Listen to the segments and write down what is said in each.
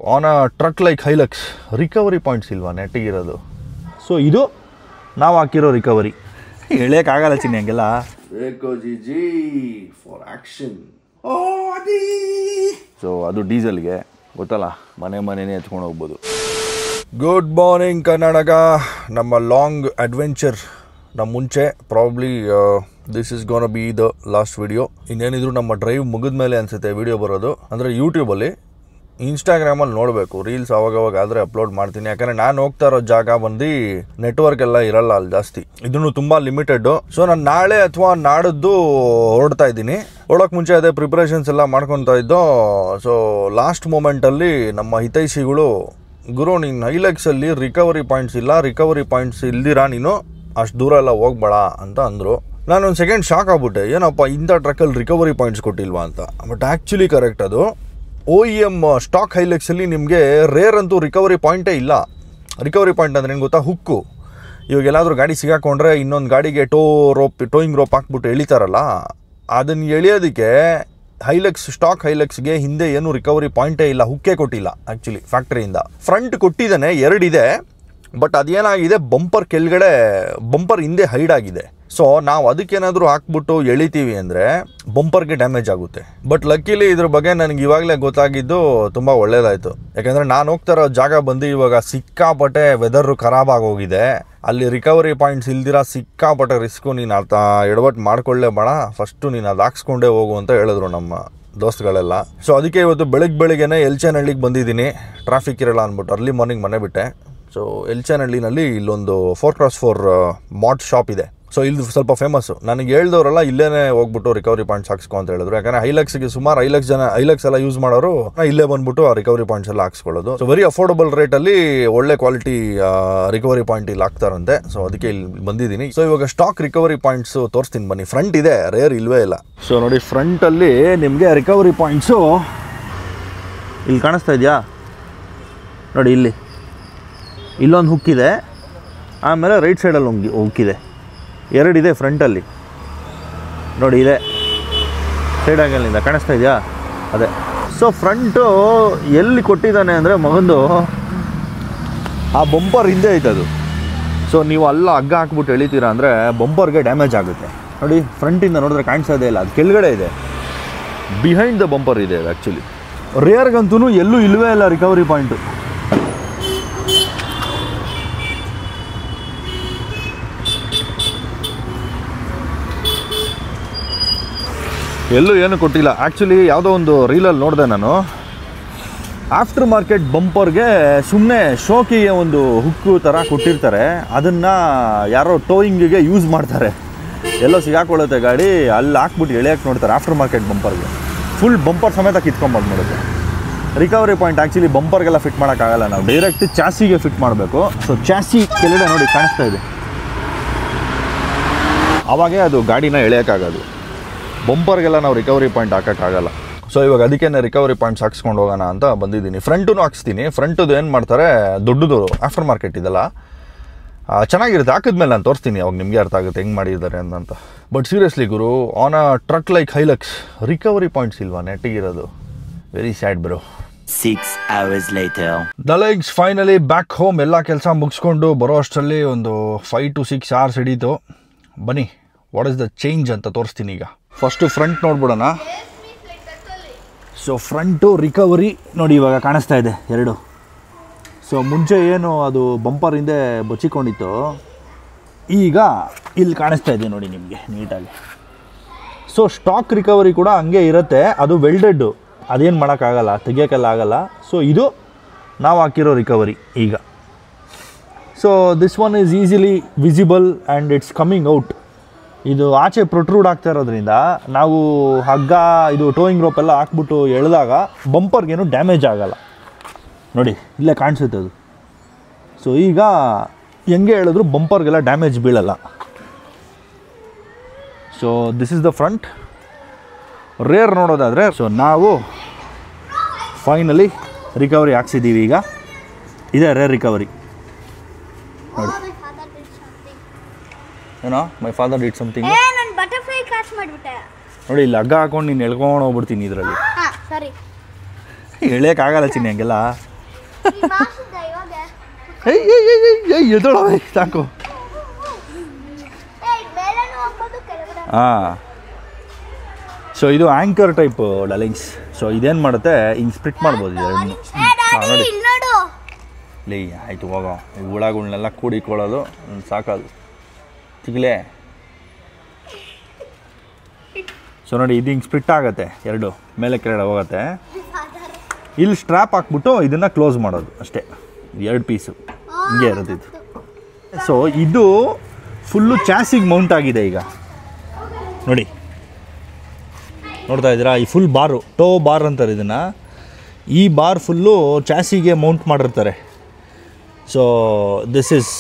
On a truck like Hilux recovery points ಇಲ್ವಾ ನೆಟ್ಟಿಗಿರೋದು. So ಇದು ನಾವು ಹಾಕಿರೋ ರಿಕವರಿ. ಹೇಳೋಕ್ಕಾಗಲ್ಲ ಚಿನ್ನಿ ಹಂಗೆಲ್ಲ. For action. ಸೊ ಅದು ಡೀಸೆಲ್ಗೆ ಗೊತ್ತಲ್ಲ, ಮನೆನೇ ಎತ್ಕೊಂಡು ಹೋಗ್ಬೋದು. Good morning Karnataka. ನಮ್ಮ ಲಾಂಗ್ ಅಡ್ವೆಂಚರ್ ನಮ್ಮ ಮುಂಚೆ probably this is gonna be the last video. ಇನ್ನೇನಿದ್ರು ನಮ್ಮ ಡ್ರೈವ್ ಮುಗಿದ ಮೇಲೆ ಅನಿಸುತ್ತೆ ವಿಡಿಯೋ ಬರೋದು. ಅಂದರೆ ಯೂಟ್ಯೂಬಲ್ಲಿ, ಇನ್ಸ್ಟಾಗ್ರಾಮಲ್ಲಿ ನೋಡಬೇಕು, ರೀಲ್ಸ್ ಅವಾಗವಾಗ ಆದರೆ ಅಪ್ಲೋಡ್ ಮಾಡ್ತೀನಿ. ಯಾಕಂದರೆ ನಾನು ಹೋಗ್ತಾ ಇರೋ ಜಾಗ ಬಂದು ನೆಟ್ವರ್ಕ್ ಎಲ್ಲ ಇರಲ್ಲ ಅಲ್ಲಿ ಜಾಸ್ತಿ, ಇದನ್ನು ತುಂಬ ಲಿಮಿಟೆಡ್ಡು. ಸೊ ನಾನು ನಾಳೆ ಅಥವಾ ನಾಡಿದ್ದು ಹೊರಡ್ತಾ ಇದ್ದೀನಿ. ಹೊರಡೋಕ್ಕೆ ಮುಂಚೆ ಅದೇ ಪ್ರಿಪ್ರೇಷನ್ಸ್ ಎಲ್ಲ ಮಾಡ್ಕೊತಾ ಇದ್ದೋ. ಸೊ ಲಾಸ್ಟ್ ಮೂಮೆಂಟಲ್ಲಿ ನಮ್ಮ ಹಿತೈಷಿಗಳು, ಗುರು ನೀನು ಹೈಲಕ್ಸಲ್ಲಿ ರಿಕವರಿ ಪಾಯಿಂಟ್ಸ್ ಇಲ್ಲ, ರಿಕವರಿ ಪಾಯಿಂಟ್ಸ್ ಇಲ್ದಿರಾ ನೀನು ಅಷ್ಟು ದೂರ ಎಲ್ಲ ಹೋಗ್ಬೇಡ ಅಂತ ಅಂದರು. ನಾನೊಂದು ಸೆಕೆಂಡ್ ಶಾಕ್ ಆಗ್ಬಿಟ್ಟೆ, ಏನಪ್ಪ ಇಂಥ ಟ್ರಕ್ಕಲ್ಲಿ ರಿಕವರಿ ಪಾಯಿಂಟ್ಸ್ ಕೊಟ್ಟಿಲ್ವಾ ಅಂತ. ಬಟ್ ಆ್ಯಕ್ಚುಲಿ ಕರೆಕ್ಟ್ ಅದು. OEM ಸ್ಟಾಕ್ ಹೈಲಕ್ಸಲ್ಲಿ ನಿಮಗೆ ರೇರ್ ಅಂತೂ ರಿಕವರಿ ಪಾಯಿಂಟೇ ಇಲ್ಲ. ರಿಕವರಿ ಪಾಯಿಂಟ್ ಅಂದರೆ ಏನು ಗೊತ್ತಾ, ಹುಕ್ಕು. ಇವಾಗ ಎಲ್ಲಾದರೂ ಗಾಡಿ ಸಿಗಾಕೊಂಡ್ರೆ ಇನ್ನೊಂದು ಗಾಡಿಗೆ ಟೋಯಿಂಗ್ ರೋಪ್ ಹಾಕ್ಬಿಟ್ಟು ಎಳಿತಾರಲ್ಲ, ಅದನ್ನು ಎಳೆಯೋದಕ್ಕೆ ಸ್ಟಾಕ್ ಹೈಲಕ್ಸ್ಗೆ ಹಿಂದೆ ಏನು ರಿಕವರಿ ಪಾಯಿಂಟೇ ಇಲ್ಲ, ಹುಕ್ಕೇ ಕೊಟ್ಟಿಲ್ಲ ಆ್ಯಕ್ಚುಲಿ ಫ್ಯಾಕ್ಟ್ರಿಯಿಂದ. ಫ್ರಂಟ್ ಕೊಟ್ಟಿದ್ದಾನೆ, ಎರಡಿದೆ. ಬಟ್ ಅದೇನಾಗಿದೆ, ಬಂಪರ್ ಕೆಳಗಡೆ, ಬಂಪರ್ ಹಿಂದೆ ಹೈಡ್ ಆಗಿದೆ. ಸೊ ನಾವು ಅದಕ್ಕೇನಾದರೂ ಹಾಕ್ಬಿಟ್ಟು ಎಳಿತೀವಿ ಅಂದರೆ ಬಂಪರ್ಗೆ ಡ್ಯಾಮೇಜ್ ಆಗುತ್ತೆ. ಬಟ್ ಲಕ್ಕಿಲಿ ಇದ್ರ ಬಗ್ಗೆ ನನಗೆ ಇವಾಗಲೇ ಗೊತ್ತಾಗಿದ್ದು ತುಂಬ ಒಳ್ಳೇದಾಯಿತು. ಯಾಕೆಂದರೆ ನಾನು ಹೋಗ್ತಾರೋ ಜಾಗ ಬಂದು ಇವಾಗ ಸಿಕ್ಕಾಪಟ್ಟೆ ವೆದರು ಖರಾಬಾಗೋಗಿದೆ. ಅಲ್ಲಿ ರಿಕವರಿ ಪಾಯಿಂಟ್ಸ್ ಇಲ್ದಿರ ಸಿಕ್ಕಾಪಟ್ಟೆ ರಿಸ್ಕು. ನೀನು ಎಡವಟ್ಟು ಮಾಡ್ಕೊಳ್ಳೇ ಬೇಡ, ಫಸ್ಟು ನೀನು ಅದು ಹಾಕ್ಸ್ಕೊಂಡೇ ಹೋಗು ಅಂತ ಹೇಳಿದ್ರು ನಮ್ಮ ದೋಸ್ತುಗಳೆಲ್ಲ. ಸೊ ಅದಕ್ಕೆ ಇವತ್ತು ಬೆಳಗ್ಗೆನೇ ಎಲ್ಚನಹಳ್ಳಿಗೆ ಬಂದಿದ್ದೀನಿ. ಟ್ರಾಫಿಕ್ ಇರಲ್ಲ ಅಂದ್ಬಿಟ್ಟು ಅರ್ಲಿ ಮಾರ್ನಿಂಗ್ ಮನೆ ಬಿಟ್ಟೆ. ಸೊ ಎಲ್ಚನಹಳ್ಳಿನಲ್ಲಿ ಇಲ್ಲೊಂದು 4x4 ಮಾಡ್ ಶಾಪ್ ಇದೆ. ಸೊ ಇಲ್ಲಿ ಸ್ವಲ್ಪ ಫೇಮಸ್ಸು. ನನಗೆ ಹೇಳ್ದವರೆಲ್ಲ ಇಲ್ಲೇ ಹೋಗ್ಬಿಟ್ಟು ರಿಕವರಿ ಪಾಯಿಂಟ್ಸ್ ಹಾಕ್ಸ್ಕೊ ಅಂತ ಹೇಳಿದ್ರು. ಯಾಕಂದರೆ ಹೈಲಕ್ಸ್ಗೆ ಸುಮಾರು ಹೈಲಕ್ಸ್ ಎಲ್ಲ ಯೂಸ್ ಮಾಡೋರು ಇಲ್ಲೇ ಬಂದ್ಬಿಟ್ಟು ಆ ರಿಕವರಿ ಪಾಯಿಂಟ್ಸ್ ಎಲ್ಲ ಹಾಕ್ಸ್ಕೊಳ್ಳೋದು. ಸೊ ವೆರಿ ಅಫೋರ್ಡಬಲ್ ರೇಟಲ್ಲಿ ಒಳ್ಳೆ ಕ್ವಾಲಿಟಿ ರಿಕವರಿ ಪಾಯಿಂಟ್ ಇಲ್ಲಿ ಹಾಕ್ತಾರಂತೆ. ಸೊ ಅದಕ್ಕೆ ಇಲ್ಲಿ ಬಂದಿದ್ದೀನಿ. ಸೊ ಇವಾಗ ಸ್ಟಾಕ್ ರಿಕವರಿ ಪಾಯಿಂಟ್ಸು ತೋರಿಸ್ತೀನಿ ಬನ್ನಿ. ಫ್ರಂಟ್ ಇದೆ, ರೇರ್ ಇಲ್ವೇ ಇಲ್ಲ. ಸೊ ನೋಡಿ, ಫ್ರಂಟಲ್ಲಿ ನಿಮಗೆ ರಿಕವರಿ ಪಾಯಿಂಟ್ಸು ಇಲ್ಲಿ ಕಾಣಿಸ್ತಾ ಇದೆಯಾ ನೋಡಿ, ಇಲ್ಲೊಂದು ಹುಕ್ಕಿದೆ, ಆಮೇಲೆ ರೈಟ್ ಸೈಡಲ್ಲಿ ಹುಕ್ಕಿದೆ, ಎರಡಿದೆ ಫ್ರಂಟಲ್ಲಿ ನೋಡಿ. ಇದೆ ಸೈಡ್ ಆ್ಯಂಗಲಿಂದ ಕಾಣಿಸ್ತಾ ಇದೆಯಾ, ಅದೇ. ಸೊ ಫ್ರಂಟು ಎಲ್ಲಿ ಕೊಟ್ಟಿದ್ದಾನೆ ಅಂದರೆ ಮಗಂದು ಆ ಬಂಪರ್ ಹಿಂದೆ ಐತದು. ಸೊ ನೀವು ಅಲ್ಲ ಹಗ್ಗ ಹಾಕ್ಬಿಟ್ಟು ಎಳಿತೀರಾ ಅಂದರೆ ಬಂಪರ್ಗೆ ಡ್ಯಾಮೇಜ್ ಆಗುತ್ತೆ. ನೋಡಿ ಫ್ರಂಟಿಂದ ನೋಡಿದ್ರೆ ಕಾಣಿಸೋದೇ ಇಲ್ಲ, ಅದು ಕೆಳಗಡೆ ಇದೆ, ಬಿಹೈಂಡ್ ದ ಬಂಪರ್ ಇದೆ ಅದು ಆ್ಯಕ್ಚುಲಿ. ರೇರ್ಗಂತೂ ಎಲ್ಲೂ ಇಲ್ಲವೇ ಇಲ್ಲ ರಿಕವರಿ ಪಾಯಿಂಟು. ಎಲ್ಲೂ ಏನು ಕೊಟ್ಟಿಲ್ಲ ಆ್ಯಕ್ಚುಲಿ. ಯಾವುದೋ ಒಂದು ರೀಲಲ್ಲಿ ನೋಡಿದೆ ನಾನು, ಆಫ್ಟರ್ ಮಾರ್ಕೆಟ್ ಬಂಪರ್ಗೆ ಸುಮ್ಮನೆ ಶೋಕಿಗೆ ಒಂದು ಹುಕ್ಕು ಥರ ಕೊಟ್ಟಿರ್ತಾರೆ, ಅದನ್ನು ಯಾರೋ ಟೋಯಿಂಗಿಗೆ ಯೂಸ್ ಮಾಡ್ತಾರೆ. ಎಲ್ಲೋ ಸಿಗಾಕೊಳ್ಳುತ್ತೆ ಗಾಡಿ, ಅಲ್ಲಿ ಹಾಕ್ಬಿಟ್ಟು ಎಳೆಯೋಕ್ಕೆ ನೋಡ್ತಾರೆ ಆಫ್ಟರ್ ಮಾರ್ಕೆಟ್ ಬಂಪರ್ಗೆ. ಫುಲ್ ಬಂಪರ್ ಸಮೇತ ಕಿತ್ಕೊಂಡ್ಬಂದ್ಬಿಡುತ್ತೆ. ರಿಕವರಿ ಪಾಯಿಂಟ್ ಆ್ಯಕ್ಚುಲಿ ಬಂಪರ್ಗೆಲ್ಲ ಫಿಟ್ ಮಾಡೋಕ್ಕಾಗಲ್ಲ, ನಾವು ಡೈರೆಕ್ಟ್ ಚಾಸಿಗೆ ಫಿಟ್ ಮಾಡಬೇಕು. ಸೊ ಚಾಸಿ ಕೆಳಗಡೆ ನೋಡಿ ಕಾಣಿಸ್ತಾ ಇದೆ, ಆವಾಗೇ ಅದು ಗಾಡಿನ ಎಳೆಯೋಕ್ಕಾಗೋದು. ಬಂಪರ್ಗೆಲ್ಲ ನಾವು ರಿಕವರಿ ಪಾಯಿಂಟ್ ಹಾಕೋಕ್ಕಾಗಲ್ಲ. ಸೊ ಇವಾಗ ಅದಕ್ಕೆ ರಿಕವರಿ ಪಾಯಿಂಟ್ಸ್ ಹಾಕ್ಸ್ಕೊಂಡು ಹೋಗೋಣ ಅಂತ ಬಂದಿದ್ದೀನಿ. ಫ್ರಂಟೂ ಹಾಕ್ಸ್ತೀನಿ. ಫ್ರಂಟದು ಏನು ಮಾಡ್ತಾರೆ, ದೊಡ್ಡದು ಆಫ್ಟರ್ ಮಾರ್ಕೆಟ್ ಇದೆಲ್ಲ ಚೆನ್ನಾಗಿರುತ್ತೆ. ಹಾಕಿದ್ಮೇಲೆ ನಾನು ತೋರಿಸ್ತೀನಿ, ಅವಾಗ ನಿಮಗೆ ಅರ್ಥ ಆಗುತ್ತೆ ಹೆಂಗೆ ಮಾಡಿದ್ದಾರೆ ಅಂತ. ಬಟ್ ಸೀರಿಯಸ್ಲಿ ಗುರು, on a truck like Hilux recovery points ಇಲ್ವಾ ನೆಟ್ಟಿಗಿರೋದು. Very sad bro. 6 hours later. The likes finally back home. ಎಲ್ಲ ಕೆಲಸ ಮುಗಿಸ್ಕೊಂಡು ಬರೋ ಅಷ್ಟರಲ್ಲಿ ಒಂದು 5 to 6 hours ಹಿಡೀತು. ಬನ್ನಿ, ವಾಟ್ ಇಸ್ ದ ಚೇಂಜ್ ಅಂತ ತೋರಿಸ್ತೀನಿ ಈಗ. ಫಸ್ಟು ಫ್ರಂಟ್ ನೋಡ್ಬಿಡೋಣ. ಸೊ ಫ್ರಂಟು ರಿಕವರಿ ನೋಡಿ ಇವಾಗ ಕಾಣಿಸ್ತಾ ಇದೆ ಎರಡು. ಸೊ ಮುಂಚೆ ಏನು ಅದು ಬಂಪರ್ ಹಿಂದೆ ಬಚ್ಚಿಕೊಂಡಿತ್ತು, ಈಗ ಇಲ್ಲಿ ಕಾಣಿಸ್ತಾ ಇದೆ ನೋಡಿ ನಿಮಗೆ ನೀಟಾಗಿ. ಸೊ ಸ್ಟಾಕ್ ರಿಕವರಿ ಕೂಡ ಹಂಗೆ ಇರುತ್ತೆ, ಅದು ವೆಲ್ಡೆಡ್ಡು, ಅದೇನು ಮಾಡೋಕ್ಕಾಗಲ್ಲ, ತೆಗಿಯೋಕ್ಕೆಲ್ಲ ಆಗಲ್ಲ. ಸೊ ಇದು ನಾವು ಹಾಕಿರೋ ರಿಕವರಿ ಈಗ. So this one is easily visible and it's coming out. ಇದು ಆಚೆ ಪ್ರೊಟ್ರೂಡ್ ಆಗ್ತಾ ಇರೋದ್ರಿಂದ ನಾವು ಹಗ್ಗ ಇದು ಟೋಯಿಂಗ್ ರೋಪ್ ಎಲ್ಲ ಹಾಕ್ಬಿಟ್ಟು ಎಳೆದಾಗ ಬಂಪರ್ಗೇನು ಡ್ಯಾಮೇಜ್ ಆಗಲ್ಲ ನೋಡಿ, ಇಲ್ಲೇ ಕಾಣಿಸುತ್ತೆ ಅದು. ಸೊ ಈಗ ಹೆಂಗೆ ಹೇಳಿದ್ರು ಬಂಪರ್ಗೆಲ್ಲ ಡ್ಯಾಮೇಜ್ ಬೀಳಲ್ಲ. So this is the front. Rear ನೋಡೋದಾದರೆ, ಸೊ ನಾವು ಫೈನಲಿ ರಿಕವರಿ ಹಾಕ್ಸಿದ್ದೀವಿ. ಈಗ ಇದೆ ರೇರ್ ರಿಕವರಿ ನೋಡಿ. ಏನೋ ಮೈ ಫಾದರ್ ಡಿಡ್ ಸಮಥಿಂಗ್. ನಾನು ಬಟರ್ಫ್ಲೈ ಕ್ಯಾಚ್ ಮಾಡಿಬಿಟ್ಟೆ ನೋಡಿ, ಇಲ್ಲಿ ಹಗ್ಗ ಹಾಕೊಂಡು ನೀನು ಎಳ್ಕೊಂಡು ಹೋಗ್ಬಿಡ್ತೀನಿ ಇದರಲ್ಲಿ. ಸರಿ ಎಳೆಯೋಕ್ಕಾಗಲ್ಲ ಚಿನ್ನಿ ಹಂಗೆಲ್ಲ. ಎದೋಳ ಸಾಕು. ಹಾಂ, ಸೊ ಇದು ಆ್ಯಂಕರ್ ಟೈಪ್ ಡಾರ್ಲಿಂಗ್ಸ್. ಸೊ ಇದೇನು ಮಾಡುತ್ತೆ, ಹಿಂಗೆ ಸ್ಪ್ಲಿಟ್ ಮಾಡ್ಬೋದು. ನೋಡಿ ಲೇ, ಆಯಿತು ಹೋಗೋ. ಈ ಹುಳಗಳನ್ನೆಲ್ಲ ಕೂಡಿಕೊಳ್ಳೋದು ಸಾಕೋದು ತಿಗ್ಲೇ. ಸೊ ನೋಡಿ, ಇದು ಹಿಂಗೆ ಸ್ಪ್ಲಿಟ್ ಆಗುತ್ತೆ, ಎರಡು ಮೇಲೆ ಕೆಳಗಡೆ ಹೋಗುತ್ತೆ. ಇಲ್ಲಿ ಸ್ಟ್ರ್ಯಾಪ್ ಹಾಕ್ಬಿಟ್ಟು ಇದನ್ನು ಕ್ಲೋಸ್ ಮಾಡೋದು ಅಷ್ಟೇ. ಎರಡು ಪೀಸು ಹಿಂಗೆ ಇರುತ್ತೆ ಇದು. ಸೊ ಇದು ಫುಲ್ಲು ಚಾಸಿಗೆ ಮೌಂಟ್ ಆಗಿದೆ ಈಗ ನೋಡಿ. ನೋಡ್ತಾ ಇದ್ದೀರಾ, ಈ ಫುಲ್ ಬಾರು, ಟೋ ಬಾರ್ ಅಂತಾರೆ ಇದನ್ನು. ಈ ಬಾರ್ ಫುಲ್ಲು ಚಾಸಿಗೆ ಮೌಂಟ್ ಮಾಡಿರ್ತಾರೆ. So this is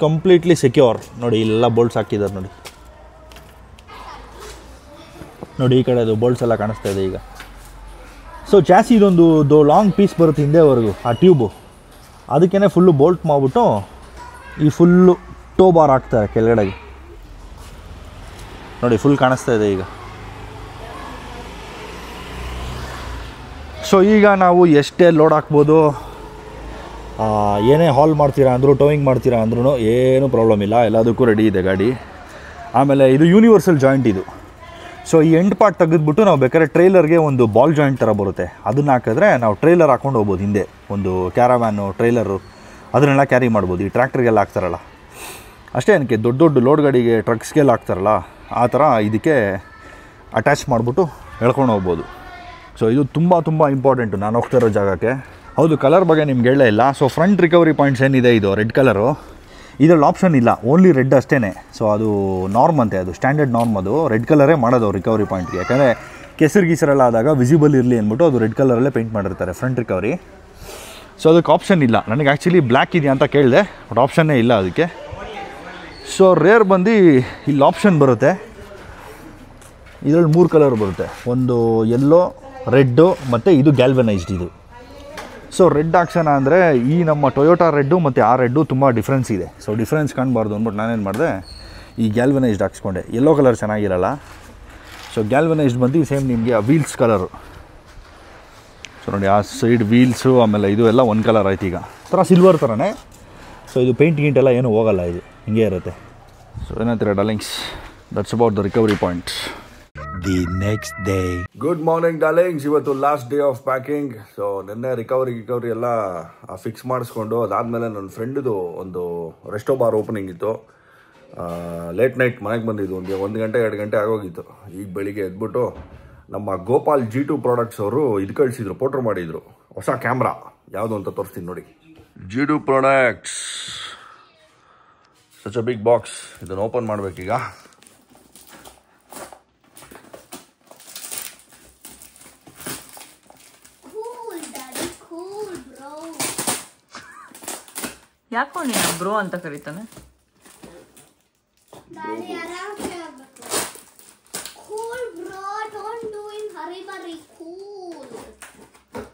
completely secure. ನೋಡಿ ಇಲ್ಲೆಲ್ಲ ಬೋಲ್ಟ್ಸ್ ಹಾಕಿದ್ದಾರೆ ನೋಡಿ. ನೋಡಿ ಈ ಕಡೆ ಅದು ಬೋಲ್ಟ್ಸ್ ಎಲ್ಲ ಕಾಣಿಸ್ತಾ ಇದೆ ಈಗ. ಸೊ ಚಾಸಿ ಇದೊಂದು ಲಾಂಗ್ ಪೀಸ್ ಬರುತ್ತೆ ಹಿಂದೆವರೆಗೂ, ಆ ಟ್ಯೂಬು. ಅದಕ್ಕೇ ಫುಲ್ಲು ಬೋಲ್ಟ್ ಮಾಡಿಬಿಟ್ಟು ಈ ಫುಲ್ಲು ಟೋ ಬಾರ್ ಹಾಕ್ತಾರೆ ಕೆಳಗಡೆಗೆ. ನೋಡಿ ಫುಲ್ ಕಾಣಿಸ್ತಾ ಇದೆ ಈಗ. ಸೊ ಈಗ ನಾವು ಎಷ್ಟೇ ಲೋಡ್ ಹಾಕ್ಬೋದು, ಏನೇ ಹಾಲ್ ಮಾಡ್ತೀರಾ ಅಂದರೂ, ಟೋಯಿಂಗ್ ಮಾಡ್ತೀರಾ ಅಂದ್ರೂ ಏನೂ ಪ್ರಾಬ್ಲಮ್ ಇಲ್ಲ, ಎಲ್ಲದಕ್ಕೂ ರೆಡಿ ಇದೆ ಗಾಡಿ. ಆಮೇಲೆ ಇದು ಯೂನಿವರ್ಸಲ್ ಜಾಯಿಂಟ್ ಇದು. ಸೊ ಈ ಎಂಡ್ ಪಾರ್ಟ್ ತೆಗೆದ್ಬಿಟ್ಟು ನಾವು ಬೇಕಾದ್ರೆ ಟ್ರೈಲರ್ಗೆ ಒಂದು ಬಾಲ್ ಜಾಯಿಂಟ್ ಥರ ಬರುತ್ತೆ, ಅದನ್ನು ಹಾಕಿದ್ರೆ ನಾವು ಟ್ರೈಲರ್ ಹಾಕ್ಕೊಂಡು ಹೋಗ್ಬೋದು. ಹಿಂದೆ ಒಂದು ಕ್ಯಾರವ್ಯಾನು, ಟ್ರೈಲರು ಅದನ್ನೆಲ್ಲ ಕ್ಯಾರಿ ಮಾಡ್ಬೋದು. ಈ ಟ್ರ್ಯಾಕ್ಟರ್ಗೆಲ್ಲ ಹಾಕ್ತಾರಲ್ಲ ಅಷ್ಟೇ, ಏನಕ್ಕೆ ದೊಡ್ಡ ದೊಡ್ಡ ಲೋಡ್ ಗಾಡಿಗೆ, ಟ್ರಕ್ಸ್ಗೆಲ್ಲ ಹಾಕ್ತಾರಲ್ಲ ಆ ಥರ ಇದಕ್ಕೆ ಅಟ್ಯಾಚ್ ಮಾಡಿಬಿಟ್ಟು ಎಳ್ಕೊಂಡು ಹೋಗ್ಬೋದು. ಸೊ ಇದು ತುಂಬ ಇಂಪಾರ್ಟೆಂಟು ನಾನು ಹೋಗ್ತಾ ಇರೋ ಜಾಗಕ್ಕೆ. ಹೌದು, ಕಲರ್ ಬಗ್ಗೆ ನಿಮ್ಗೆ ಹೇಳೇ ಇಲ್ಲ. ಸೊ ಫ್ರಂಟ್ ರಿಕವರಿ ಪಾಯಿಂಟ್ಸ್ ಏನಿದೆ, ಇದು ರೆಡ್ ಕಲರು, ಇದರಲ್ಲಿ ಆಪ್ಷನ್ ಇಲ್ಲ, ಓನ್ಲಿ ರೆಡ್ ಅಷ್ಟೇ. ಸೊ ಅದು ನಾರ್ಮ್ ಅಂತೆ, ಅದು ಸ್ಟ್ಯಾಂಡರ್ಡ್ ನಾರ್ಮ್. ಅದು ರೆಡ್ ಕಲರೇ ಮಾಡೋದು ರಿಕವರಿ ಪಾಯಿಂಟ್ಗೆ, ಯಾಕಂದರೆ ಕೆಸರು ಗೀಸರೆಲ್ಲ ಆದಾಗ ವಿಸಿಬಲ್ ಇರಲಿ ಅಂದ್ಬಿಟ್ಟು ಅದು ರೆಡ್ ಕಲರಲ್ಲೇ ಪೇಂಟ್ ಮಾಡಿರ್ತಾರೆ ಫ್ರಂಟ್ ರಿಕವರಿ. ಸೊ ಅದಕ್ಕೆ ಆಪ್ಷನ್ ಇಲ್ಲ. ನನಗೆ ಆ್ಯಕ್ಚುಲಿ ಬ್ಲ್ಯಾಕ್ ಇದೆಯಾ ಅಂತ ಕೇಳಿದೆ, ಬಟ್ ಆಪ್ಷನ್ನೇ ಇಲ್ಲ ಅದಕ್ಕೆ. ಸೊ ರೇರ್ ಬಂದು ಇಲ್ಲಿ ಆಪ್ಷನ್ ಬರುತ್ತೆ, ಇದರಲ್ಲಿ 3 ಕಲರ್ ಬರುತ್ತೆ. ಒಂದು ಯೆಲ್ಲೋ, ರೆಡ್ಡು ಮತ್ತು ಇದು ಗ್ಯಾಲ್ವನೈಸ್ಡ್ ಇದು. ಸೊ ರೆಡ್ ಹಾಕ್ಸೋಣ ಅಂದರೆ ಈ ನಮ್ಮ ಟೊಯೋಟಾ ರೆಡ್ಡು ಮತ್ತು ಆ ರೆಡ್ಡು ತುಂಬ ಡಿಫ್ರೆನ್ಸ್ ಇದೆ. ಸೊ ಡಿಫ್ರೆನ್ಸ್ ಕಾಣಬಾರ್ದು ಅಂದ್ಬಿಟ್ಟು ನಾನೇನು ಮಾಡಿದೆ, ಈ ಗ್ಯಾಲ್ವನೈಸ್ಡ್ ಹಾಕ್ಸ್ಕೊಂಡೆ. ಯೆಲ್ಲೋ ಕಲರ್ ಚೆನ್ನಾಗಿರಲ್ಲ. ಸೊ ಗ್ಯಾಲ್ವನೈಸ್ಡ್ ಬಂದು ಸೇಮ್ ನಿಮಗೆ ಆ ವೀಲ್ಸ್ ಕಲರು. ಸೊ ನೋಡಿ, ಆ ಸೈಡ್ ವೀಲ್ಸು ಆಮೇಲೆ ಇದು ಎಲ್ಲ ಒಂದು ಕಲರ್ ಆಯ್ತು. ಈಗ ಥರ ಸಿಲ್ವರ್ ಥರನೇ. ಸೊ ಇದು ಪೇಂಟ್ ಗಿಂಟೆಲ್ಲ ಏನೂ ಹೋಗಲ್ಲ, ಇದು ಹಿಂಗೆ ಇರುತ್ತೆ. ಸೊ ಏನಂತೀರ darlings, that's about the recovery point. The next day. Good morning darlings. ಇವತ್ತು last day of packing. So ನಿನ್ನೆ ರಿಕವರಿ ಎಲ್ಲ ಫಿಕ್ಸ್ ಮಾಡಿಸ್ಕೊಂಡು, ಅದಾದಮೇಲೆ ನನ್ನ ಫ್ರೆಂಡ್ದು ಒಂದು ರೆಸ್ಟೋ ಬಾರ್ ಓಪನಿಂಗ್ ಇತ್ತು. ಲೇಟ್ ನೈಟ್ ಮನೆಗೆ ಬಂದಿದ್ದು, 1 ಗಂಟೆ 2 ಗಂಟೆ ಆಗೋಗಿತ್ತು. ಈಗ ಬೆಳಿಗ್ಗೆ ಎದ್ಬಿಟ್ಟು ನಮ್ಮ ಗೋಪಾಲ್ G2 ಪ್ರಾಡಕ್ಟ್ಸ್ ಅವರು ಇದು ಕಳಿಸಿದ್ರು, ಪೋಟ್ರ್ ಮಾಡಿದರು ಹೊಸ ಕ್ಯಾಮ್ರಾ. ಯಾವುದು ಅಂತ ತೋರಿಸ್ತೀನಿ ನೋಡಿ. G2 products, such a big box. ಇದನ್ನು ಓಪನ್ ಮಾಡಬೇಕೀಗ. ಯಾಕೋ ನೀನು ಬ್ರೋ ಅಂತ ಕರೀತಾನೆ?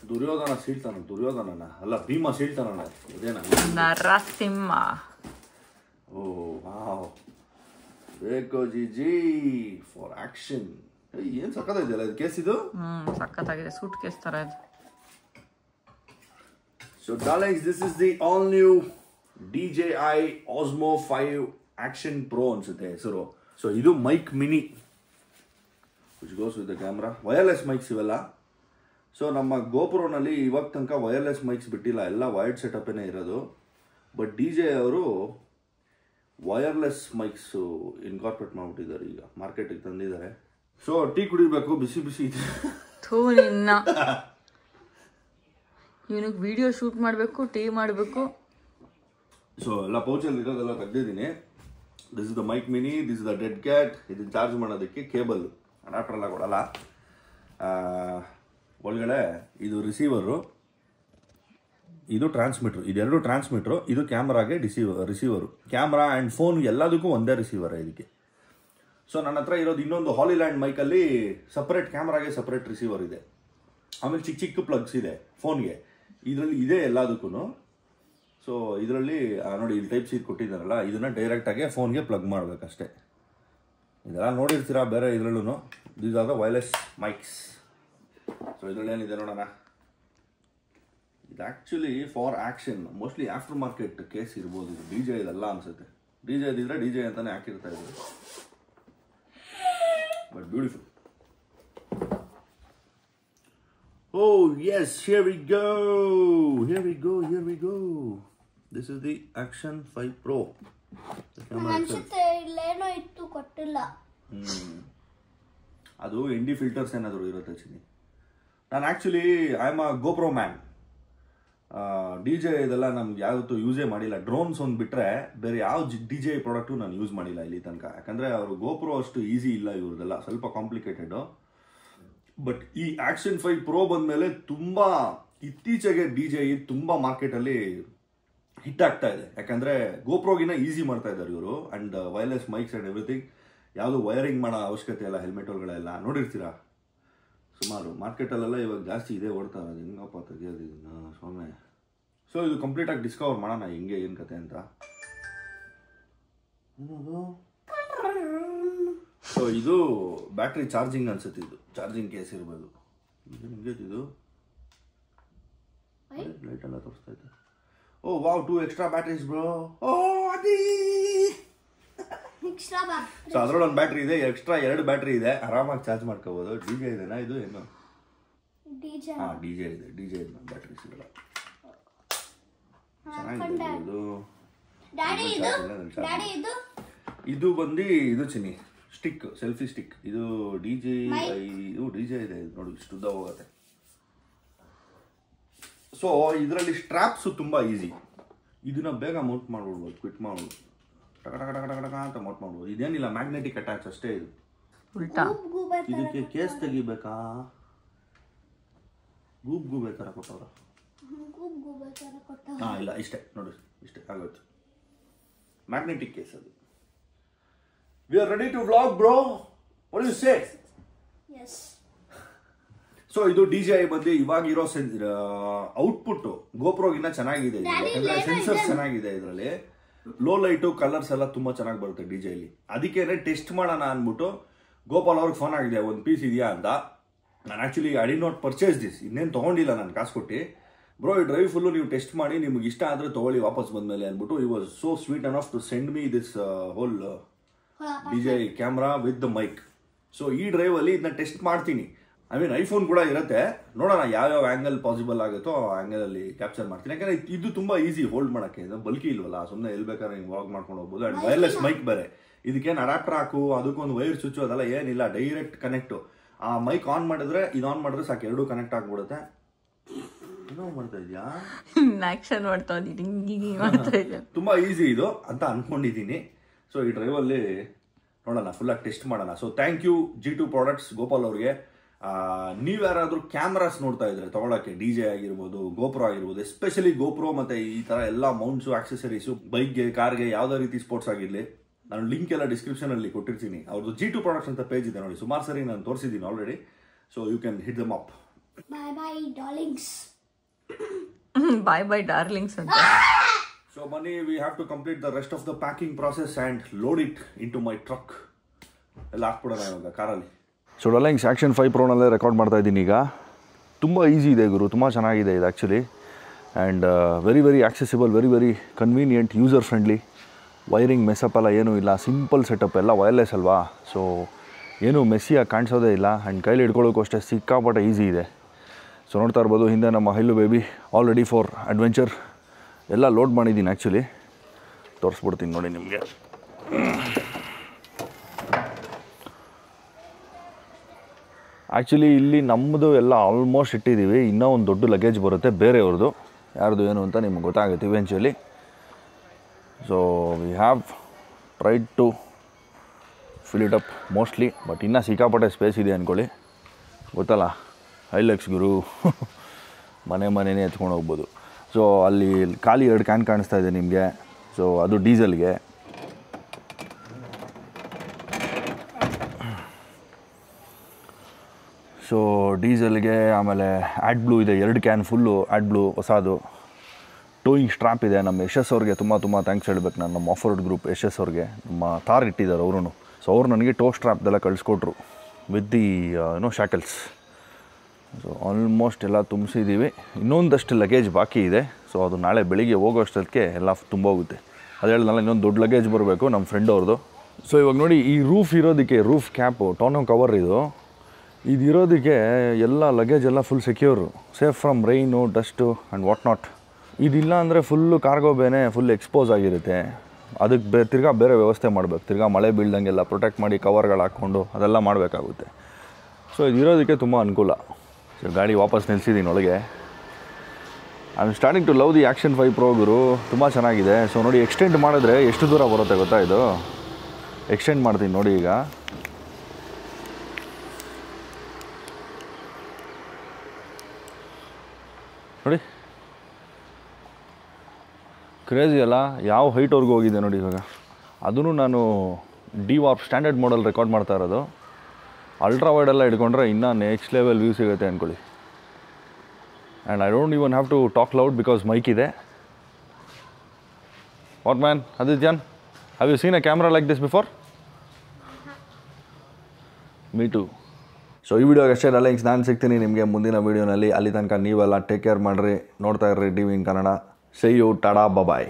ದುರ್ಯೋಧನ ಸೀಳ್ತಾನ, ದುರ್ಯೋಧನನ ಅಲ್ಲ, ಭೀಮ ಸೀಳ್ತಾನ. ಇದೇನ ನರಸಿಂಹ. ಓ ವಾವ್, ಬೇಕು ಜಿಜಿ ಫಾರ್ ಆಕ್ಷನ್. ಏನ್ ಸಕ್ಕತ್ತಾಗಿದೆಯಲ್ಲ ಇದು ಕೇಸ್. ಇದು ಸಕ್ಕತ್ತಾಗಿದೆ, ಸೂಟ್ ಕೇಸ್ ತರ ಇದೆ. So darlings, this is the all new DJI Osmo 5 Action Pro ಅನ್ಸುತ್ತೆ ಹೆಸರು. ಸೊ ಇದು mic mini which goes with the camera. Wireless mics ಇವೆಲ್ಲ. ಸೊ ನಮ್ಮ ಗೋಪ್ರೋನಲ್ಲಿ ಇವಾಗ ತನಕ ವೈರ್ಲೆಸ್ ಮೈಕ್ಸ್ ಬಿಟ್ಟಿಲ್ಲ, ಎಲ್ಲ ವೈರ್ಡ್ ಸೆಟಪ್ಪೇ ಇರೋದು. ಬಟ್ DJI ಅವರು ವೈರ್ಲೆಸ್ ಮೈಕ್ಸ್ ಇನ್ಕಾರ್ಪೊರೇಟ್ ಮಾಡಿಬಿಟ್ಟಿದ್ದಾರೆ, ಈಗ ಮಾರ್ಕೆಟಿಗೆ ತಂದಿದ್ದಾರೆ. ಸೊ ಟೀ ಕುಡಿಬೇಕು, ಬಿಸಿ ಬಿಸಿ ಇದೆ. ಇವನಿಗೆ ವಿಡಿಯೋ ಶೂಟ್ ಮಾಡಬೇಕು, ಟೀ ಮಾಡಬೇಕು. ಸೊ ಎಲ್ಲ ಪೌಚಲ್ಲಿ ಇರೋದೆಲ್ಲ ತೆಗ್ದಿದ್ದೀನಿ. This is the mic mini, this is the dead cat. ಇದನ್ನು ಚಾರ್ಜ್ ಮಾಡೋದಕ್ಕೆ ಕೇಬಲ್, ಅಡಾಪ್ಟರ್ ಎಲ್ಲ ಕೊಡಲ್ಲ. ಒಳಗಡೆ ಇದು ರಿಸೀವರು, ಇದು ಟ್ರಾನ್ಸ್ಮಿಟ್ರು, ಇದೆರಡು ಟ್ರಾನ್ಸ್ಮಿಟ್ರು. ಇದು ಕ್ಯಾಮ್ರಾಗೆ ರಿಸೀವರು. ಕ್ಯಾಮ್ರಾ ಆ್ಯಂಡ್ ಫೋನ್ ಎಲ್ಲದಕ್ಕೂ ಒಂದೇ ರಿಸೀವರ್ ಇದಕ್ಕೆ. ಸೊ ನನ್ನ ಹತ್ರ ಇರೋದು ಇನ್ನೊಂದು ಹಾಲಿಲ್ಯಾಂಡ್ ಮೈಕಲ್ಲಿ ಸಪ್ರೇಟ್ ಕ್ಯಾಮ್ರಾಗೆ ಸಪ್ರೇಟ್ ರಿಸೀವರ್ ಇದೆ. ಆಮೇಲೆ ಚಿಕ್ಕ ಚಿಕ್ಕ ಪ್ಲಗ್ಸ್ ಇದೆ ಫೋನ್ಗೆ, ಇದರಲ್ಲಿ ಇದೆ ಎಲ್ಲದಕ್ಕೂ. ಸೊ ಇದರಲ್ಲಿ ನೋಡಿ, ಇಲ್ಲಿ ಟೈಪ್ ಸಿ ಕೊಟ್ಟಿದ್ದಾರಲ್ಲ, ಇದನ್ನು ಡೈರೆಕ್ಟಾಗಿ ಫೋನ್ಗೆ ಪ್ಲಗ್ ಮಾಡಬೇಕಷ್ಟೇ. ಇದೆಲ್ಲ ನೋಡಿರ್ತೀರಾ ಬೇರೆ ಇದರಲ್ಲೂ. These are the wireless mics. So ಇದರಲ್ಲಿ ಏನಿದೆ ನೋಡೋಣ. ಇದು actually for action mostly after market case ಇರ್ಬೋದು. ಇದು ಡಿ ಜೆ ಇದೆಲ್ಲ ಅನ್ಸುತ್ತೆ. ಡಿ ಜೆ ಇದ್ದಿದ್ರೆ ಡಿ ಜೆ ಅಂತಾನೆ ಹಾಕಿರ್ತಾ ಇದ್ರು. But beautiful. Oh yes, here we go. This is the Action 5 Pro. ಅನ್ಸುತ್ತೆ ಇಲ್ಲೇನೋ ಇತ್ತು ಕೊಟ್ಟಿಲ್ಲ. ಅದು ND ಫಿಲ್ಟರ್ಸ್ ಏನಾದರೂ ಇರುತ್ತೆ ಚಿನ್ನಿ. ನಾನು actually I am a GoPro man. D J ಇದೆಲ್ಲ ನಮ್ಗೆ ಯಾವತ್ತೂ ಯೂಸೇ ಮಾಡಿಲ್ಲ. ಡ್ರೋನ್ಸ್ ಒಂದು ಬಿಟ್ಟರೆ ಬೇರೆ ಯಾವ ಡಿ ಜೆ ಪ್ರಾಡಕ್ಟು ನಾನು ಯೂಸ್ ಮಾಡಿಲ್ಲ ಇಲ್ಲಿ ತನಕ. ಯಾಕಂದರೆ ಅವರು ಗೋಪ್ರೋ ಅಷ್ಟು ಈಸಿ ಇಲ್ಲ, ಇವ್ರದೆಲ್ಲ ಸ್ವಲ್ಪ ಕಾಂಪ್ಲಿಕೇಟೆಡು. ಬಟ್ ಈ ಆಕ್ಷನ್ 5 ಪ್ರೋ ಬಂದಮೇಲೆ ತುಂಬ ಇತ್ತೀಚೆಗೆ ಡಿ ಜೆ ತುಂಬ ಮಾರ್ಕೆಟಲ್ಲಿ ಹಿಟ್ ಆಗ್ತಾ ಇದೆ. ಯಾಕಂದರೆ ಗೋಪ್ರೋಗಿನ ಈಸಿ ಮಾಡ್ತಾ ಇದ್ದಾರೆ ಇವರು. And wireless mics and everything. ಯಾವುದು ವೈರಿಂಗ್ ಮಾಡೋ ಅವಶ್ಯಕತೆ ಇಲ್ಲ. ಹೆಲ್ಮೆಟ್ ಒಳಗಡೆಲ್ಲ ನೋಡಿರ್ತೀರಾ ಸುಮಾರು ಮಾರ್ಕೆಟಲ್ಲೆಲ್ಲ ಇವಾಗ ಜಾಸ್ತಿ ಇದೆ ಓಡ್ತಾ ಇರೋದು. ಹೆಂಗಪ್ಪ ತೆಗಿಯೋದು ಇದನ್ನು ಸೊಮ್ಮೆ. ಸೊ ಇದು ಕಂಪ್ಲೀಟಾಗಿ ಡಿಸ್ಕವರ್ ಮಾಡೋಣ ಹಿಂಗೆ ಏನು ಕತೆ ಅಂತ. ಸೊ ಇದು ಬ್ಯಾಟ್ರಿ ಚಾರ್ಜಿಂಗ್ ಅನ್ಸುತ್ತೆ. ಇದು ಚಾರ್ಜಿಂಗ್ ಕೇಸ್ ಇರ್ಬೋದು. ನಿಮಗೆ ಇದು ಲೈಟ್ ಎಲ್ಲ ತೋರಿಸ್ತಾ ಇದೆ. ಓ ವಾವ್, 2 ಎಕ್ಸ್ಟ್ರಾ ಬ್ಯಾಟ್ರೀಸ್ ಬ್ರೋ. ಓ ಅದಿ ಎಕ್ಸ್ಟ್ರಾ ಬ್ಯಾಟ್ರಿ. ಸೊ ಅದರೊಳಗೆ ಬ್ಯಾಟ್ರಿ ಇದೆ, ಎಕ್ಸ್ಟ್ರಾ 2 ಬ್ಯಾಟ್ರಿ ಇದೆ, ಆರಾಮಾಗಿ ಚಾರ್ಜ್ ಮಾಡ್ಕೋಬಹುದು. ಡಿ ಜೆ ಇದೆನಾ ಇದು ಏನು? ಹಾಂ ಡಿ ಜೆ ಇದೆ. ಡಿ ಜೆ ಇದೆ ಬ್ಯಾಟ್ರಿ ಸಿಗಲ್ಲ. ಚೆನ್ನಾಗಿದೆ ಇದು. ಇದು ಬಂದು ಇದು ಚಿನ್ನಿ ಸ್ಟಿಕ್, ಸೆಲ್ಫಿ ಸ್ಟಿಕ್. ಇದು ಡಿ ಜೆ ಇದೆ ನೋಡಿ, ಇಷ್ಟು ಉದ್ದ ಹೋಗುತ್ತೆ. ಸೊ ಇದರಲ್ಲಿ ಸ್ಟ್ರಾಪ್ಸು ತುಂಬ ಈಸಿ. ಇದನ್ನ ಬೇಗ ಮೌಂಟ್ ಮಾಡ್ಬಿಡ್ಬೋದು, ಕ್ವಿಟ್ ಮಾಡ್ಬೋದು, ಟಕ ಅಂತ ಮೌಂಟ್ ಮಾಡ್ಬೋದು. ಇದೇನಿಲ್ಲ, ಮ್ಯಾಗ್ನೆಟಿಕ್ ಅಟ್ಯಾಚ್ ಅಷ್ಟೇ ಇದು. ಇದಕ್ಕೆ ಕೇಸ್ ತೆಗಿಬೇಕಾ? ಗೂಬೆ ಥರ ಕೊಟ್ಟವ್ರ? ಹಾಂ ಇಲ್ಲ, ಇಷ್ಟೇ ನೋಡಿ, ಇಷ್ಟೇ ಆಗೋಯ್ತು. ಮ್ಯಾಗ್ನೆಟಿಕ್ ಕೇಸ್ ಅದು. We are ready to vlog bro. What you say? Yes. So ಇದು ಡಿ ಜೆ ಬಂದು ಇವಾಗಿರೋ ಔಟ್ಪುಟ್ ಗೋಪ್ರೋಗಿನ್ನ ಚೆನ್ನಾಗಿದೆ. ಯಾಕಂದ್ರೆ ಸೆನ್ಸರ್ಸ್ ಚೆನ್ನಾಗಿದೆ ಇದರಲ್ಲಿ. ಲೋ ಲೈಟು ಕಲರ್ಸ್ ಎಲ್ಲ ತುಂಬಾ ಚೆನ್ನಾಗಿ ಬರುತ್ತೆ ಡಿ ಜೆಲಿ. ಅದಕ್ಕೆ ಟೆಸ್ಟ್ ಮಾಡೋಣ ಅಂದ್ಬಿಟ್ಟು ಗೋಪಾಲ್ ಅವ್ರಿಗೆ ಫೋನ್ ಆಗಿದೆ, ಒಂದು ಪೀಸ್ ಇದೆಯಾ ಅಂತ. ನಾನು actually I did not purchase this, ಇನ್ನೇನು ತೊಗೊಂಡಿಲ್ಲ ನಾನು ಕಾಸು ಕೊಟ್ಟು. ಬ್ರೋ ಈ ಡ್ರೈವ್ ಫುಲ್ಲು ನೀವು ಟೆಸ್ಟ್ ಮಾಡಿ, ನಿಮ್ಗೆ ಇಷ್ಟ ಆದರೆ ತೊಗೊಳ್ಳಿ ವಾಪಸ್ ಬಂದಮೇಲೆ ಅಂದ್ಬಿಟ್ಟು ಈ was so sweet enough to send me this whole D J camera with the mic. So ಈ ಡ್ರೈವಲ್ಲಿ ಇದನ್ನ ಟೆಸ್ಟ್ ಮಾಡ್ತೀನಿ. ಐ ಮೀನ್ ಐಫೋನ್ ಕೂಡ ಇರುತ್ತೆ, ನೋಡೋಣ ಯಾವ್ಯಾವ ಆ್ಯಂಗಲ್ ಪಾಸಿಬಲ್ ಆಗುತ್ತೋ ಆ ಆ್ಯಂಗಲಲ್ಲಿ ಕ್ಯಾಪ್ಚರ್ ಮಾಡ್ತೀನಿ. ಯಾಕಂದರೆ ಇದು ತುಂಬ ಈಸಿ ಹೋಲ್ಡ್ ಮಾಡೋಕ್ಕೆ. ಇದು ಬಲ್ಕಿ ಇಲ್ವಲ್ಲ, ಸುಮ್ಮನೆ ಎಲ್ಲಿ ಬೇಕಾದ್ರೆ ಹಿಂಗೆ ವಾಕ್ ಮಾಡ್ಕೊಂಡು ಹೋಗ್ಬೋದು. ಆ್ಯಂಡ್ ವೈರ್ಲೆಸ್ ಮೈಕ್ ಬೇರೆ. ಇದಕ್ಕೇನು ಅಡಾಪ್ಟರ್ ಹಾಕು, ಅದಕ್ಕೊಂದು ವೈರ್ ಸ್ವಿಚ್ಚು ಅದೆಲ್ಲ ಏನಿಲ್ಲ, ಡೈರೆಕ್ಟ್ ಕನೆಕ್ಟು. ಆ ಮೈಕ್ ಆನ್ ಮಾಡಿದ್ರೆ, ಇದು ಆನ್ ಮಾಡಿದ್ರೆ ಸಾಕು, ಎರಡೂ ಕನೆಕ್ಟ್ ಆಗಿಬಿಡುತ್ತೆ. ಏನೋ ಮಾಡ್ತಾ ಇದೆಯಾ? ಆಕ್ಷನ್ ಮಾಡ್ತಾ ಇದ್ದೀನಿ. ತುಂಬ ಈಸಿ ಇದು ಅಂತ ಅಂದ್ಕೊಂಡಿದ್ದೀನಿ. ಸೊ ಈ ಡ್ರೈವಲ್ಲಿ ನೋಡೋಣ, ಫುಲ್ಲಾಗಿ ಟೆಸ್ಟ್ ಮಾಡೋಣ. So thank you G2 products Gopal ಅವ್ರಿಗೆ. ನೀವ್ಯಾರಾದ್ರೂ ಕ್ಯಾಮ್ರಾಸ್ ನೋಡ್ತಾ ಇದ್ರೆ ತಗೊಳಕ್ಕೆ, ಡಿ ಜೆ ಆಗಿರ್ಬೋದು, ಗೋಪ್ರೋ ಆಗಿರ್ಬೋದು, ಎಸ್ಪೆಷಲಿ ಗೋಪ್ರೋ ಮತ್ತೆ ಈ ತರ ಎಲ್ಲ ಮೌಂಟ್ಸು, ಆಕ್ಸೆಸರೀಸು, ಬೈಕ್ಗೆ, ಕಾರ್ಗೆ, ಯಾವುದೇ ರೀತಿ ಸ್ಪೋರ್ಟ್ಸ್ ಆಗಿರಲಿ, ನಾನು ಲಿಂಕ್ ಎಲ್ಲ ಡಿಸ್ಕ್ರಿಪ್ಷನ್ ಅಲ್ಲಿ ಕೊಟ್ಟಿರ್ತೀನಿ. ಅವ್ರದ್ದು G2 ಪ್ರಾಡಕ್ಟ್ಸ್ ಅಂತ ಪೇಜ್ ಇದೆ ನೋಡಿ, ಸುಮಾರು ಸರಿ ನಾನು ತೋರಿಸಿದ್ದೀನಿ already. So you can hit them up. Bye bye darlings. Bye darlings ಅಂತ. ಸೊ ಬನ್ನಿ, we have to complete the rest of the packing process and load it into my truck. ಎಲ್ಲ ಹಾಕ್ಬಿಡೋಣ ಇವಾಗ ಕಾರಲ್ಲಿ. ಸೊ ಡಾರ್ಲಿಂಗ್ಸ್ ಆಕ್ಷನ್ 5 ಪ್ರೋನಲ್ಲೇ record ಮಾಡ್ತಾ ಇದ್ದೀನಿ ಈಗ. ತುಂಬ ಈಸಿ ಇದೆ ಗುರು, ತುಂಬ ಚೆನ್ನಾಗಿದೆ ಇದು actually. And very very accessible, very very convenient, user friendly. Wiring mess up ಎಲ್ಲ ಏನೂ ಇಲ್ಲ, ಸಿಂಪಲ್ ಸೆಟಪ್, ಎಲ್ಲ ವೈರ್ಲೆಸ್ ಅಲ್ವಾ. ಸೊ ಏನೂ ಮೆಸ್ಸಿಯಾಗಿ ಕಾಣಿಸೋದೇ ಇಲ್ಲ. ಆ್ಯಂಡ್ ಕೈಲಿ ಹಿಡ್ಕೊಳ್ಳೋಕ್ಕೂ ಅಷ್ಟೇ ಸಿಕ್ಕಾಪಟ್ಟೆ ಈಸಿ ಇದೆ. ಸೊ ನೋಡ್ತಾ ಇರ್ಬೋದು ಹಿಂದೆ ನಮ್ಮ highly baby all ready for adventure. ಎಲ್ಲ ಲೋಡ್ ಮಾಡಿದ್ದೀನಿ ಆ್ಯಕ್ಚುಲಿ, ತೋರಿಸ್ಬಿಡ್ತೀನಿ ನೋಡಿ ನಿಮಗೆ. ಆ್ಯಕ್ಚುಲಿ ಇಲ್ಲಿ ನಮ್ಮದು ಎಲ್ಲ ಆಲ್ಮೋಸ್ಟ್ ಇಟ್ಟಿದ್ದೀವಿ. ಇನ್ನೂ ಒಂದು ದೊಡ್ಡ ಲಗೇಜ್ ಬರುತ್ತೆ ಬೇರೆಯವ್ರದ್ದು, ಯಾರ್ದು ಏನು ಅಂತ ನಿಮ್ಗೆ ಗೊತ್ತಾಗುತ್ತೆ eventually. So we have tried to fill it up mostly, but ಇನ್ನೂ ಸಿಕ್ಕಾಪಟ್ಟೆ ಸ್ಪೇಸ್ ಇದೆ ಅಂದ್ಕೊಳ್ಳಿ. ಗೊತ್ತಲ್ಲ ಹೈಲೆಕ್ಸ್ ಗುರು, ಮನೆನೇ ಎತ್ಕೊಂಡು ಹೋಗ್ಬೋದು. ಸೊ ಅಲ್ಲಿ ಖಾಲಿ 2 ಕ್ಯಾನ್ ಕಾಣಿಸ್ತಾ ಇದೆ ನಿಮಗೆ. ಸೊ ಅದು ಡೀಸೆಲ್ಗೆ. ಸೊ ಡೀಸೆಲ್ಗೆ ಆಮೇಲೆ ಆ್ಯಡ್ ಬ್ಲೂ ಇದೆ, 2 ಕ್ಯಾನ್ ಫುಲ್ಲು ಆ್ಯಡ್ ಬ್ಲೂ ಹೊಸದು. ಟೋಯಿಂಗ್ ಸ್ಟ್ರಾಪ್ ಇದೆ. ನಮ್ಮ ಯಶಸ್ ಅವ್ರಿಗೆ ತುಂಬ ಥ್ಯಾಂಕ್ಸ್ ಹೇಳ್ಬೇಕು ನಾನು. ನಮ್ಮ ಆಫ್ ರೋಡ್ ಗ್ರೂಪ್ ಯಶಸ್ ಅವ್ರಿಗೆ, ನಮ್ಮ ತಾರ್ ಇಟ್ಟಿದ್ದಾರೆ ಅವರು. ಸೊ ಅವ್ರು ನನಗೆ ಟೋ ಸ್ಟ್ರಾಪ್ದೆಲ್ಲ ಕಳಿಸ್ಕೊಟ್ರು ವಿತ್ ದಿ ಶಾಕಲ್ಸ್. ಸೊ ಆಲ್ಮೋಸ್ಟ್ ಎಲ್ಲ ತುಂಬಿಸಿದ್ದೀವಿ. ಇನ್ನೊಂದಷ್ಟು ಲಗೇಜ್ ಬಾಕಿ ಇದೆ. ಸೊ ಅದು ನಾಳೆ ಬೆಳಿಗ್ಗೆ ಹೋಗೋಷ್ಟೊತ್ತಿಗೆ ಎಲ್ಲ ತುಂಬೋಗುತ್ತೆ. ಅದು ಹೇಳಿದ್ನಲ್ಲ, ಇನ್ನೊಂದು ದೊಡ್ಡ ಲಗೇಜ್ ಬರಬೇಕು ನಮ್ಮ ಫ್ರೆಂಡ್ ಅವ್ರದ್ದು. ಸೊ ಇವಾಗ ನೋಡಿ, ಈ ರೂಫ್ ಇರೋದಕ್ಕೆ, ರೂಫ್ ಕ್ಯಾಪು ಟೋನೋ ಕವರ್ ಇದಿರೋದಕ್ಕೆ ಎಲ್ಲ ಲಗೇಜ್ ಎಲ್ಲ full secure, safe from rain, dust and what not. ಇದಿಲ್ಲ ಅಂದರೆ ಫುಲ್ಲು ಕಾರ್ಗೋ ಬೇನೆ ಫುಲ್ ಎಕ್ಸ್ಪೋಸ್ ಆಗಿರುತ್ತೆ. ಅದಕ್ಕೆ ತಿರ್ಗಾ ಬೇರೆ ವ್ಯವಸ್ಥೆ ಮಾಡಬೇಕು. ತಿರ್ಗಾ ಮಳೆ ಬೀಳ್ದಂಗೆಲ್ಲ ಪ್ರೊಟೆಕ್ಟ್ ಮಾಡಿ ಕವರ್ಗಳು ಹಾಕ್ಕೊಂಡು ಅದೆಲ್ಲ ಮಾಡಬೇಕಾಗುತ್ತೆ. ಸೊ ಇದಿರೋದಕ್ಕೆ ತುಂಬ ಅನುಕೂಲ. ಸೊ ಗಾಡಿ ವಾಪಸ್ ನಿಲ್ಲಿಸಿದ್ದೀನಿ ಒಳಗೆ. I am starting to love the action 5 Pro ಗುರು. ತುಂಬ ಚೆನ್ನಾಗಿದೆ. ಸೊ ನೋಡಿ, ಎಕ್ಸ್ಟೆಂಡ್ ಮಾಡಿದ್ರೆ ಎಷ್ಟು ದೂರ ಬರುತ್ತೆ ಗೊತ್ತಾ ಇದು? ಎಕ್ಸ್ಟೆಂಡ್ ಮಾಡ್ತೀನಿ ನೋಡಿ. ಈಗ ನೋಡಿ, ಕ್ರೇಜಿ ಅಲ್ಲ? ಯಾವ ಹೈಟ್ವರೆಗೂ ಹೋಗಿದೆ ನೋಡಿ ಇವಾಗ. ಅದೂ ನಾನು ಡಿ-ವಾರ್ಪ್ ಸ್ಟ್ಯಾಂಡರ್ಡ್ ಮಾಡಲ್ ರೆಕಾರ್ಡ್ ಮಾಡ್ತಾ ಇರೋದು. ಅಲ್ಟ್ರಾ ವೈಡೆಲ್ಲ ಹಿಡ್ಕೊಂಡ್ರೆ ಇನ್ನೂ ನೆಕ್ಸ್ಟ್ ಲೆವೆಲ್ ವ್ಯೂ ಸಿಗುತ್ತೆ ಅಂದ್ಕೊಳ್ಳಿ. And I don't even have to talk loud because mic ಇದೆ. What man Adityan, have you seen a camera like this before? Me too. So ಈ ವಿಡಿಯೋಗೆ ಅಷ್ಟೇ. ಲಿಂಕ್ಸ್ ನಾನು ಸಿಗ್ತೀನಿ ನಿಮಗೆ ಮುಂದಿನ ವೀಡಿಯೋನಲ್ಲಿ. ಅಲ್ಲಿ ತನಕ ನೀವೆಲ್ಲ ಟೇಕ್ ಕೇರ್ ಮಾಡಿರಿ. ನೋಡ್ತಾ ಇರ್ರಿ TV in Kannada. See you, tada, bye.